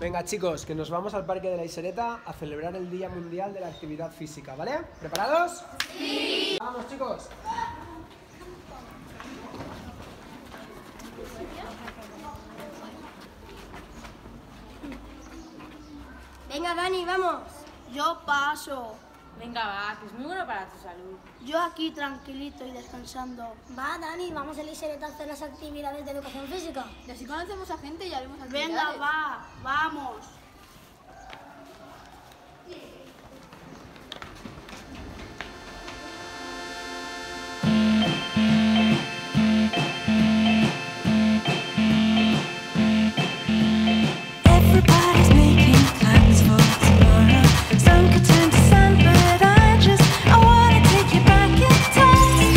Venga chicos, que nos vamos al Parque de la Isereta a celebrar el Día Mundial de la Actividad Física, ¿vale? ¿Preparados? ¡Sí! ¡Vamos chicos! Venga Dani, vamos. Yo paso. Venga, va, que es muy bueno para tu salud. Yo aquí tranquilito y descansando. Va Dani, vamos a la Isereta a hacer las actividades de educación física. Y así conocemos a gente y haremos actividades. Venga, va, vamos. Everybody's making plans for tomorrow. Sun could turn to sand, but I wanna take you back in time.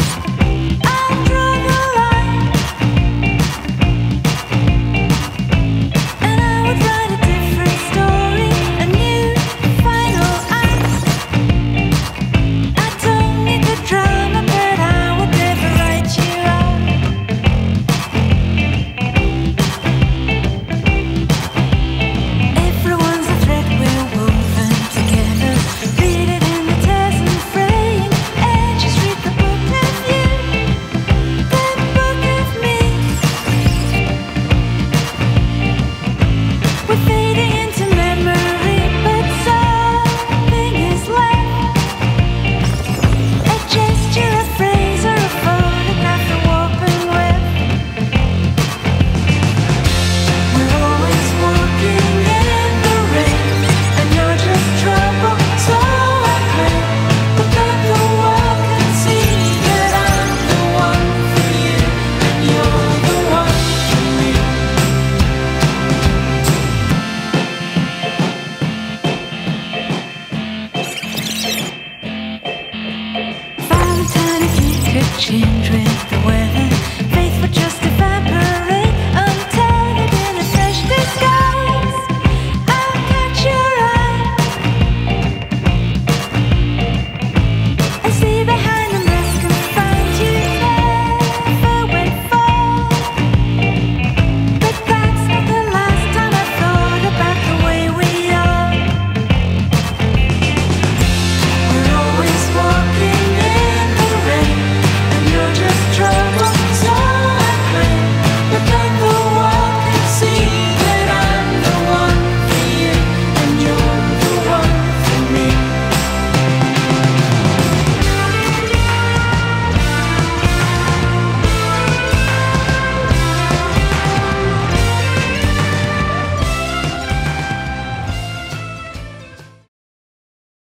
I'll draw the line, and I would write a different story, a new final act. I don't need the drama, but I would never write you out. Everyone's a thread we're woven together. Read it in the tears and fraying edges. Read the book of you, the book of me. We're fading into memory, but something is left. A gesture, a phrase, or a photograph, a woven web. We're always walking in the rain, and you're just trouble, so I pray that the world can see that I'm the one for you, and you're the one for me. Valentine, if you could change with the weather.